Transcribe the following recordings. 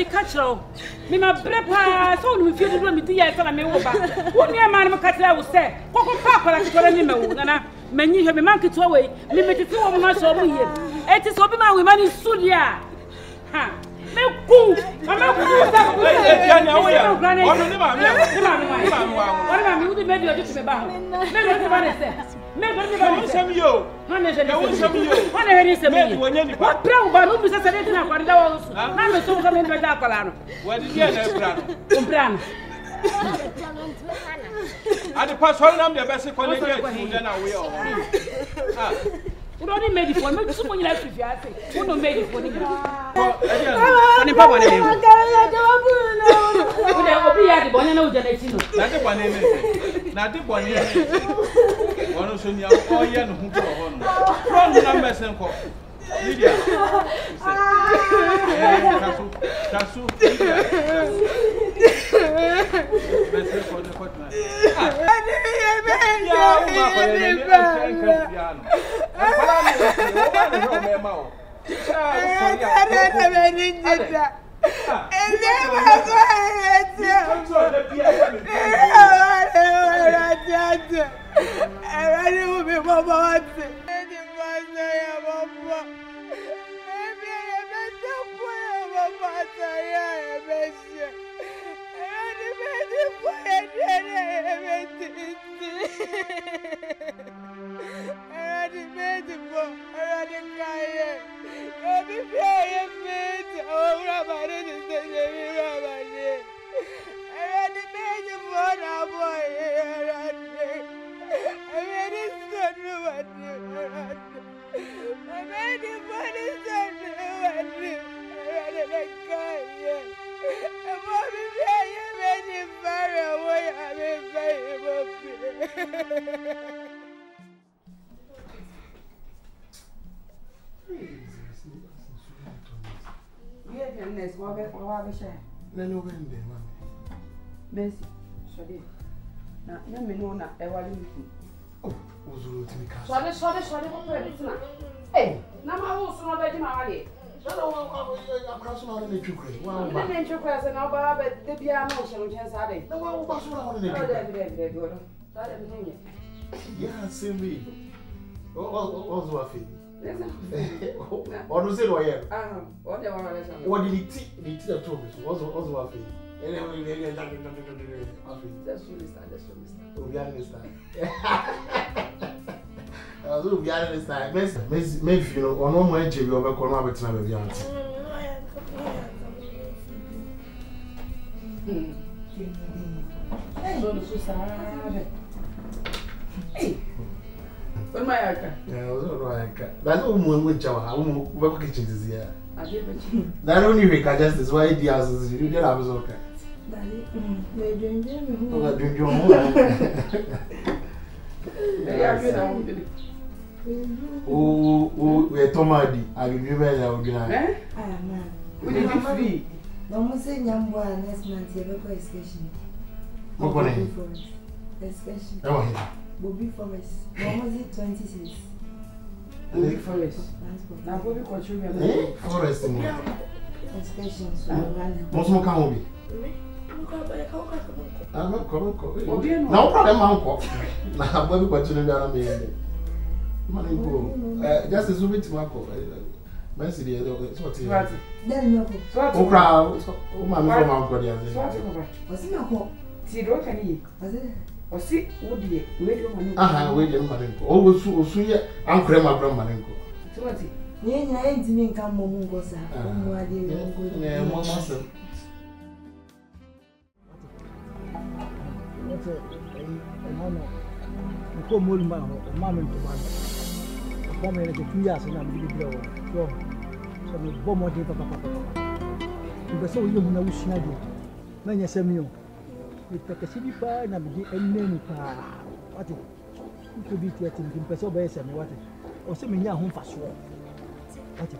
me catch her. Me my brepa so me feel do me dey say na me wo ba. Wo ni ma na me catch her wo say. Kokko papa la kitore ni me wo na manyi hwe me man kitwa we. Me metete wo ma so mo ye. Eti so bi ma we ma ni sulia. Ha. Me ku. Mama ku sa ku. Ya ni awo ya. Ono ni ma me. Ni ma me. Ono ma me wo di me di me ba ho. Me do ni ba ne say. Me do ni ba ne say. Yo. Hane je ni say. Hane he ni say me. What brown ba no bi say say na kwada wo so. Na me so so me do da kwala no. What did you say, Brano? At the past, one of the best connected then away. We don't made it for me. Someone you like to say. We don't made it for me. Lydia. Tasu. What say what did he teach the told me? What's what thing? That's so we understand. We understand. Miss, you know, on one way, you over corner with some of the answer. What my aka? Yeah, I was right. That's no one with Jawa. What kitchen is here? That only we can just is why the houses you did. I was okay. Oh, we're Tomadi. I will be very organized. We did free. No, say Yamwa next month. You have a excursion. What Excursion. Oh, Bobby Forest. When was it? 26. Bobby Forest. Now Bobby contribute. Forest. Excursion. Most more can be. I'm not coming. No problem, uncle. Now, Bobby contribute. Money go. Just as we to Marco. Mercy, it's what you are. Then you go. Oh, crowd. Oh, my uncle. Was it not? See, don't can was it? Or see, would you wait your money? Ah, wait your money. Always so here. I'm grandma grandma. So what's it? Yeah, I ain't even come home. Go, sir. Yeah, no no ko mol ma ma men to ba ko me ne 2 years na mi bi bro so me bo mo de papa be so yo na usina de na nya semio e peke sibi pa na bi enenu pa ati ko bi ti ati bi pese oba ese me wati o se me nya ho fa so ati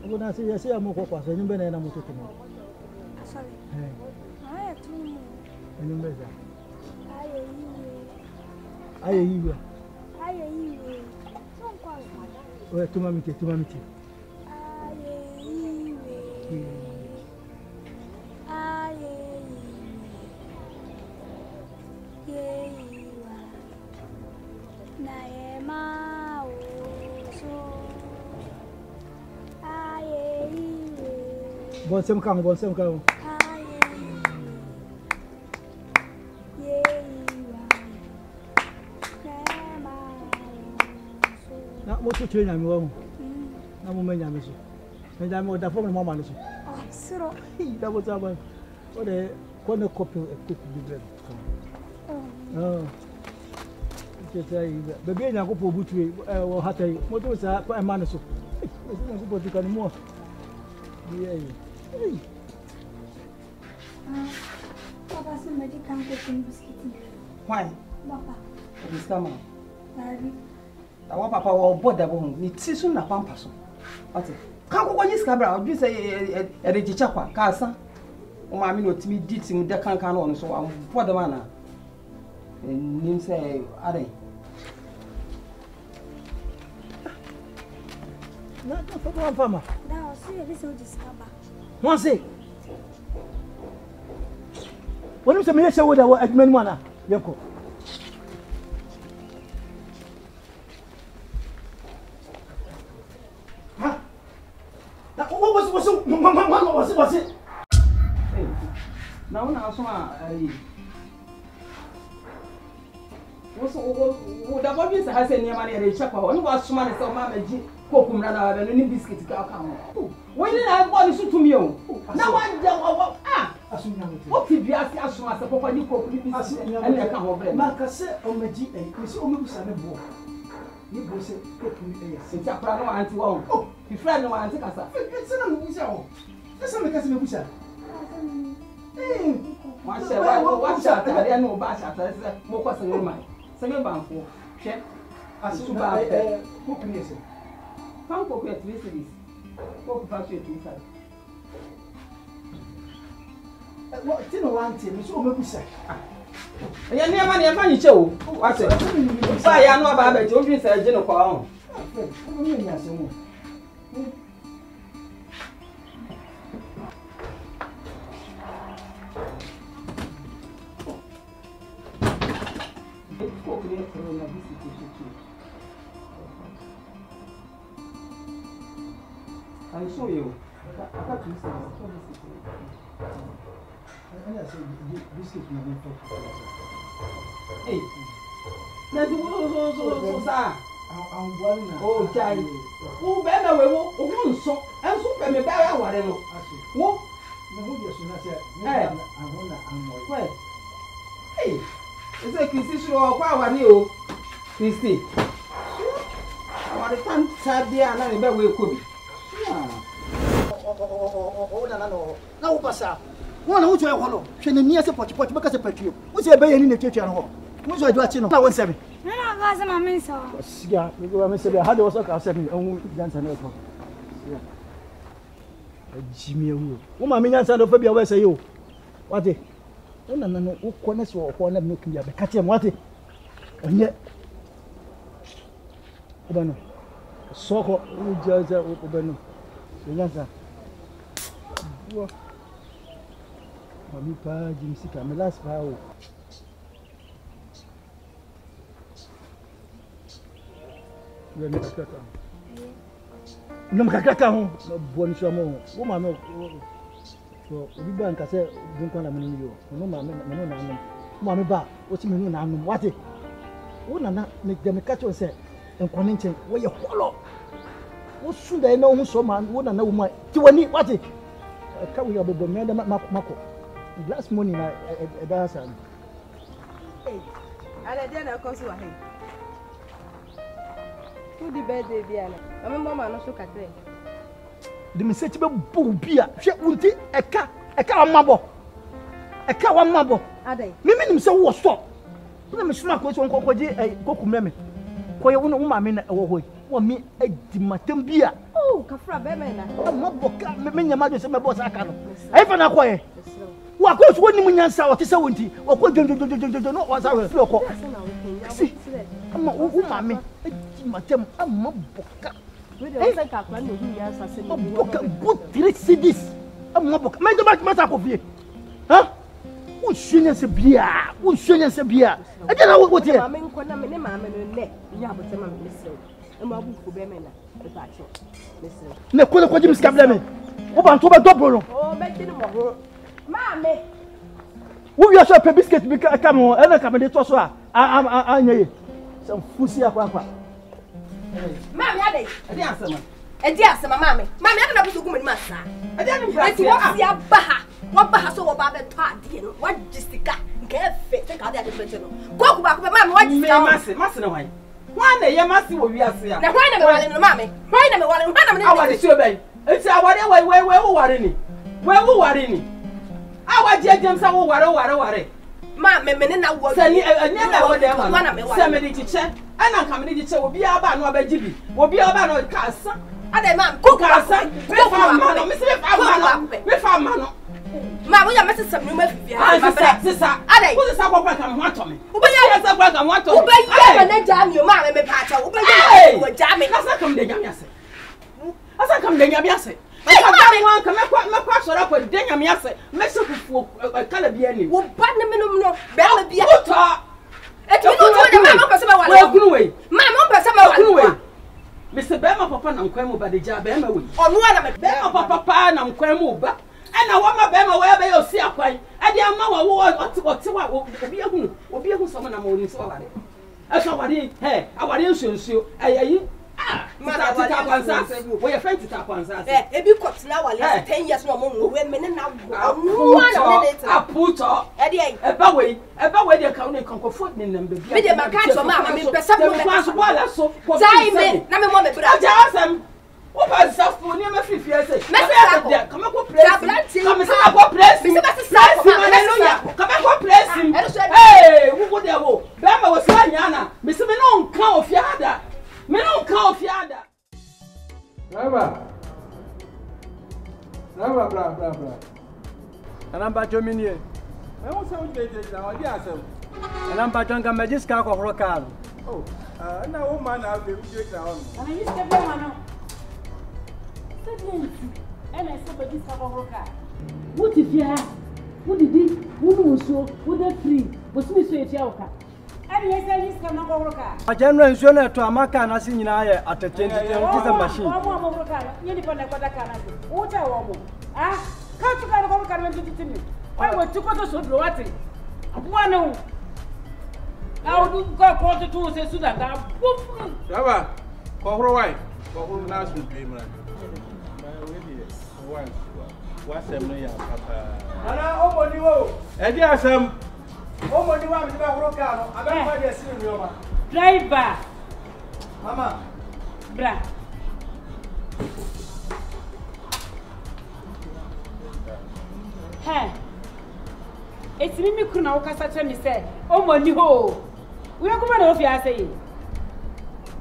o na se ya se amoko kwa so nyimbe na moto to mo sorry aya tu nyimbe za aya yi so kwa o tuma miti aya yi na ema o so aya yi bon sem kan na mo to train mi wo na mo menya mi so me da mo da fo mo ma no so siro da bo ta ba o de ko ne copy e cook bi bread ke sai be be nya ko po butu wo hatai mo to sa ko e ma no so e se na ko po kan mo Hey. Papa, se me dit quand tu me biscuit. Why? Papa. This come on. Daddy. I want Papa will board the bone. Ni tisu na pampa so. What? Kan ko nyi skabra, obi say e regicha kwa ka asa. O ma mi no timi dit mu de kan no so am board the man na. Nim say are. Na fa ko fama. Da, o se ele se o discaba. One say. When you say me say what admin mana, yanko. Ha? Na what's it? Hey. Now na so ai. Wo da bobi se ha se ne ma ne regicha kwa. Onu wa suma ne se o ma maji ko kumra na ba no ni biscuit ka ka ho. When I bought the suit to me, now one jam what did you ask us as a papa? You could be and I can't over. Marcase on the G. You see, almost a boy. You go say, it's a prano anti one. Oh, you friend no one take us up. It's a museum. That's a mechanism. What's that? I don't know about that. More question in mind. Second bank for check as soon as who can you say? Found for at least this. What factory inside? What didn't want him? So maybe say. Ya near money, I find you. What's it? I know about it. Don't you say, General Crown? I saw you. I got to listen. I said, biscuit you don't talk to us. Hey, now you sir. I'm one now. Oh, Jai. Oh, better we won't so. And so, me buy a whatever. What? No, yes, when I said, I want Why? Hey, it's a Christy or power new Christy. I want to find Sabia and I bet we could be. Now, Passa. One who to a hollow. She near the pot because a petrio. What's your bay in the church and home? What's your watching? I was 7. No, I was a miss. Yeah, because I had also got 7 own dance and echo. Jimmy, woman, me answer the Fabia, where say you? What it? Oh, no, who corners or corner milk me up. Catch him, what it? And yet, Obano. So hot, we judge Obano. The answer. Mami pa Jimmy ka me last pa o. Yo me kakaka. No me kakaka ho, no boni so mo. Wo ma me so obi ba nka se dun kwa na me ni yo. No ma me no na no. Mo me ba, o ti me no na no. Wate. Wo na na me de me ka cho se enkwane nchen wo ye holo. Wo su da na hu so ma wo na na wo ma. Ti wani wate. Ka wo yo bobo me da mako. Last morning I Hey, I didn't know cause you are here. Who the birthday, Diana? I mean, Mamma, no so cat. The message about Bobia, she won't take a car mabo. A car one mabo. Are they? Mimi so was stop. Let me smack with one cocoji a cocumeme. For your own woman, or me a dimatembia. Oh, Cafra Bemena. A mob, many mothers and my boss. I can't. I found a quiet. What goes when you answer what is so windy? Or what do you know what I will look? See, I'm a woman, Matem, a mob. Good 3 CDs. A mob. Make the matter of you. Huh? Who's shooting us a beer? Who's shooting us a beer? I don't know what you're doing. Mammy, who you shall pay biscuit because come on, and I come in the Toswa. I'm some fussy aqua. Mammy, I did. And yes, my mammy. Mammy, I don't know woman, master. I didn't see a baha. What baha so about the party? What Jessica can't fit. Take out that original. Go back, mamma. What you say, Master? One day you must see what we are saying. Now, why am I, mammy? Why am I? I want to show me. It's our way, where we are in it. I was James. I will worry. Mamma, I was never somebody to check. And I'm coming to check. Will be about no baby. Will be about no castle. And then, ma'am, cook our son. We found Mano, we found Mano. Mamma, we are missing some new sister. I put the supper back and want to me. Obey yourself, I want to obey. And then jam your mamma, my patch. Obey, jamming. As I come to Yamiase. As I come to Yamiase. I come up with Danyamiase. Mexico for a Calabiani. What partner minimum? Bella be a water. It's not way. Mamma, Mr. Bema Papa and Quemo by the Jabema. On one of Bema Papa and Quemo, and I want my Bema wherever you see a quite. And the Amma will be a someone I'm only so. I saw what he had. Our insurance, you. Where your friend to tap on us. If you got now, 10 years no more, women now. I put up a baway, the county comfort in them. With the Macasso, Mamma, I mean, so Time, what was self for near my 50 years? Come up, place him. Hey, who would there go? Bama was Yana, Mr. Menon, cow of Yada. Menon, cow of Yada. Never, blah. And I'm back to me. I want some days now, yes. And I'm back on my disc of Rocan. Oh, now, woman, I'll be with down. And I used to be one. And I said, but this of Rocan. What if you have? What did he? Who knows so? Would that free? Was Miss Yoka? And yes, I used to come over Rocan. A general is to Amaka and I see in I at the 10 machine. You depend on what I can do. What I want. Ah, can't you kind of come to me? I want to go to Sudroati. One. Now, do go quarter to say Sudan. Never. Call her wife. Call her last payment. What's a million, Papa? And yes, some. Oh, what do you want to work out? I don't want to see you. Driver. Mama. Bra. Hey. It's me, Kuna, Cassatoni said. Oh, money ho. We are going to offer saying.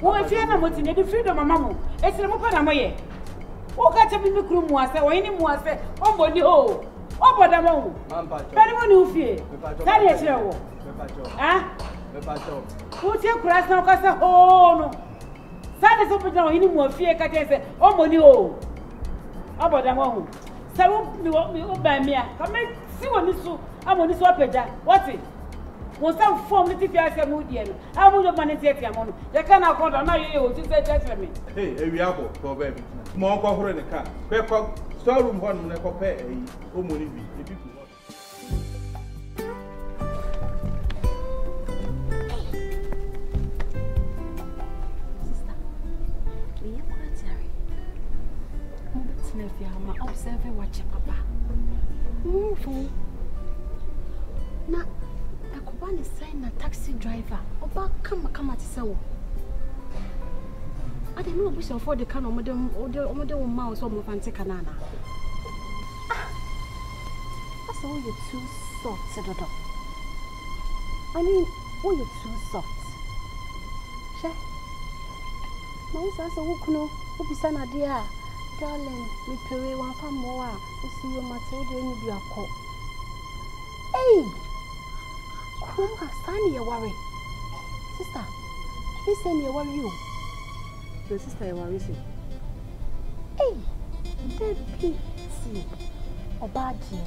Oh, if you are not motivated, the freedom of Mamma, it's a Mopanamoye. Who got to be the crew was or any more say, oh, body ho. Oh, but I'm on. Anyone who fear. That is your ah? Who's your class now? Cassa, oh, no. That is open now, any more fear. Can say, oh, money ho. Oh, but I'm on. So, you want me by me. Come and see what this so. I'm on this opera. What's it? Was some form if you ask a moody. I will not manage it. I'm on. You cannot call on you to say that me. Hey, we are for baby. More cover in the car. Pepper, storeroom one when I compare a money. Observe watch papa. Move. Na, can sign a taxi driver. Oba come to say. I don't know which for the can or the mouse or Mofante Canana. That's all you're too soft, said Dodo. I mean, oh, you're too soft. She? My sister, who be son, dear, darling, we pay one for more. We see your material in your coat. Hey! Kuma, Sunny, you worry. Sister, this time you worry you. Your sister, you worry you. Hey! Dead pity. Or bad year.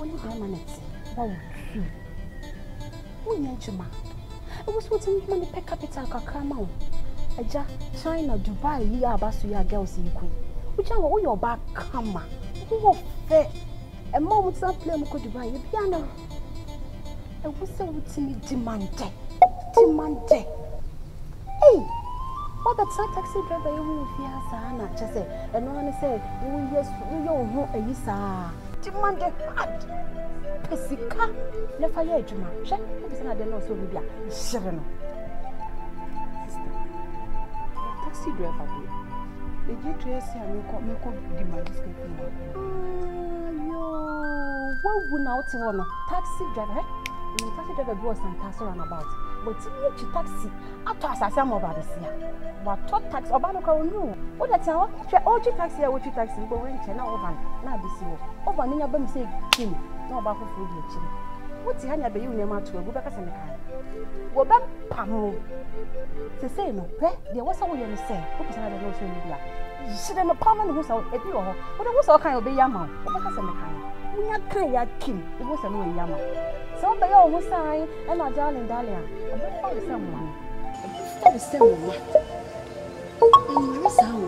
Only by minutes. Wow, true. Who named you, ma? I was wanting money per capita come out. Aja, China, Dubai, you are basu ya girls in Queen. Which are all your back, come, ma. Who fair? A mom would not play Moko Dubai, you piano. I was so with me demanded. Demanded. Hey! What that taxi driver you will fear, Sana, just say, and no one say, oh, yes, you don't know a yisa. Demanded hard. Pesica, never yet, Juma. Check, I don't know so we are. Sister, taxi driver, the GTS and you demand this. What would now tell on taxi driver? The taxi driver was and pass around about. But if you taxi, I toss us some over this year. But top taxi or Banoko knew. What that's how all you taxi, what you taxi, go in China over now this year. Over Nina Bum say, Kim, no about food your chin. What's the hand you name out to a good back as a car? Well, Bam Pamo. To say no, there was someone you say, what is another notion media? She didn't apartment who's out a bureau, but it was all kind of a yama, or back as a car. We are kind of Kim, it was a new yama. So they always say, and my darling, I don't find someone. That is someone. And you sound.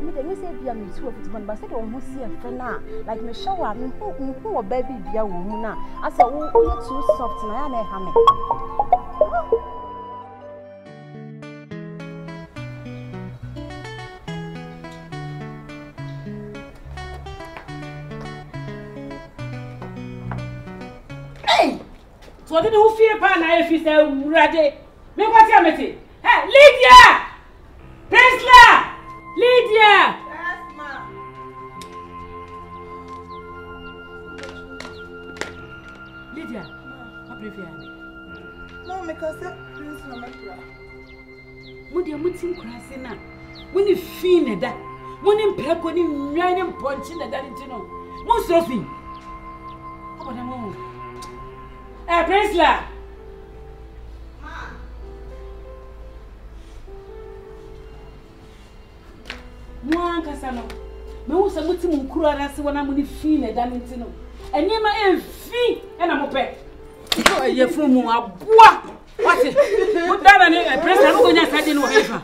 You say, be a me too, but I said, almost see a friend now. Like me show up, who a baby be a woman now. I said, oh, you're too soft, and I am a hammer. So I didn't fear pan if you say ready. Me what you mean? Hey, Lydia! Priscilla! Lydia! Yes, ma. Lydia, what prefer? No, because Prince no matter. What do you mutin crashing now? When you feel that, when you prep, when you run punching that, you know. Most of you. How about the moon? Priscilla! Ma. Mwan kasano. Me wo se muti mun kuru arase wona muni fi na da nti no. Enima enfi na mo pe. Ko ye fun mu aboa. Wati. Wo dara ni Priscilla no go nya sade no hefa.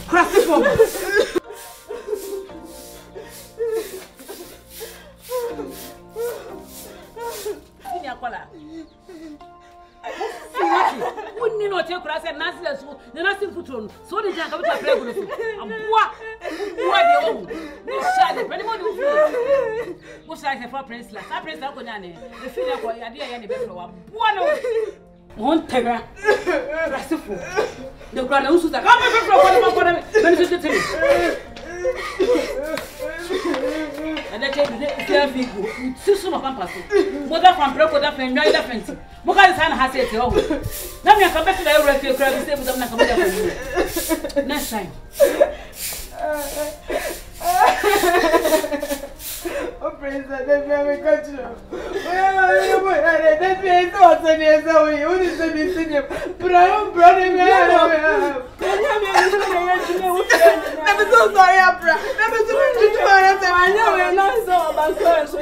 Krasi fo. Ni akola. Wouldn't you know take us and Nasla so the nothing put so the jack of the play what what's like for Prince like I press that the figure for your dear any better one terror the grand also that and I tell you, the people, Susan of Pampass, mother from Procoda and Rider Fenty. Moka's hand has it. Oh, now you come back to the European crowd and stay with them. Next time. Oh, Prince, that's very cultural. That means what's an answer. You wouldn't say this in your brown brother. I'm so sorry, Abra. I'm so sorry. I know we're not so about first.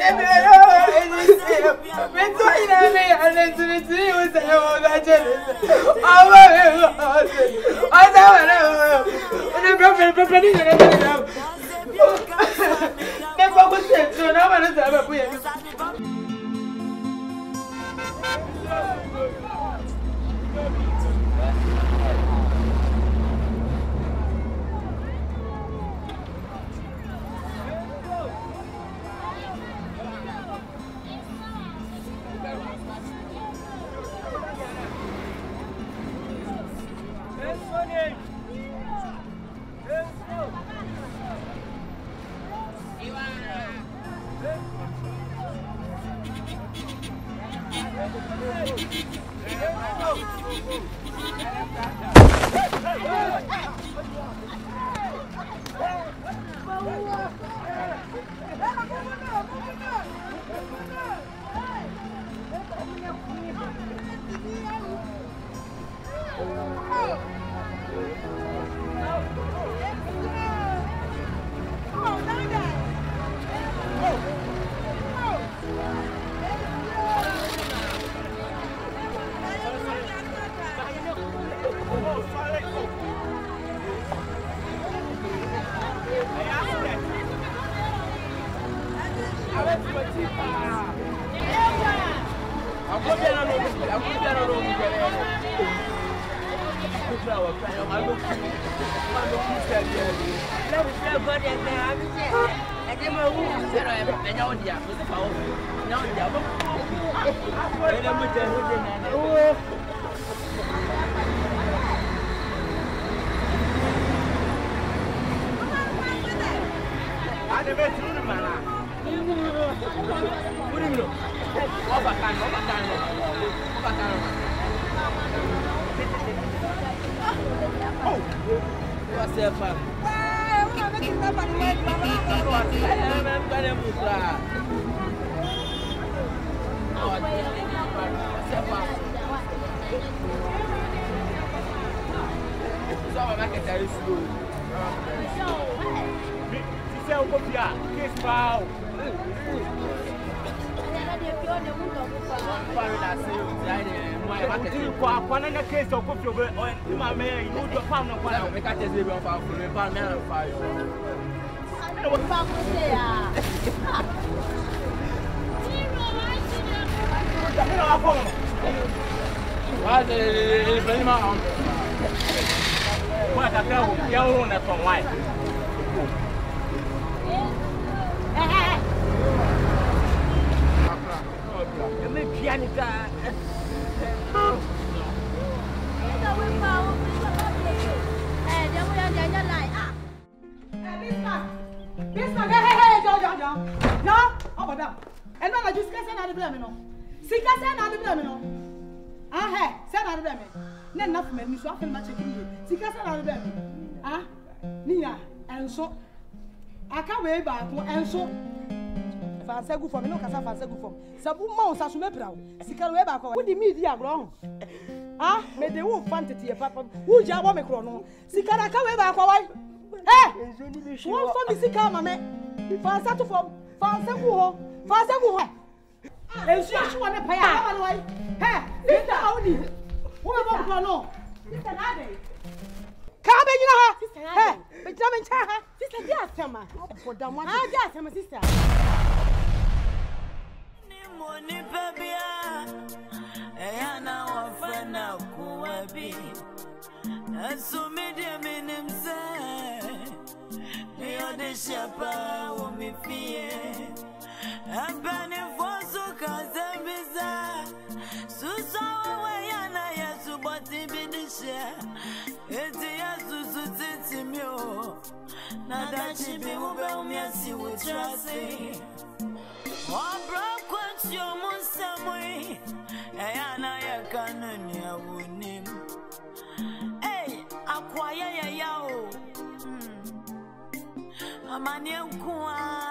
Fansegu for me no kasa fansegu for. Sabu ma on sasu me bra. Sika we ba ko. Wo di mi di agro. Ah, me de wo fan tete papa. Wo ja wo me kro no. Sika na ka we ba ko wai. Eh! Wo for me sika ma me. Fansa to for. Fansegu ho. Fansegu ho. Ensu asu wo ne pa ya. Ba wai. Eh! Sika awdi. Wo me ba kro no. Sika na de. Ka be nyina ha. Eh! Be jam ncha ha. Sika di asema. Oboda mo. Ah, di asema sister. Money baby, ayana wafana kuwabi. Asumidi minimse, niode shapa umifie. Abani fosu kazembiza, susa wayana yesu bati bidishe. Eti yesu sutiti mio, nadachi bi ube umiasi witrasi. Your monsamwe, ayana ya kanuni ya wanim. Hey, AGYA ya yao. Amani mkua.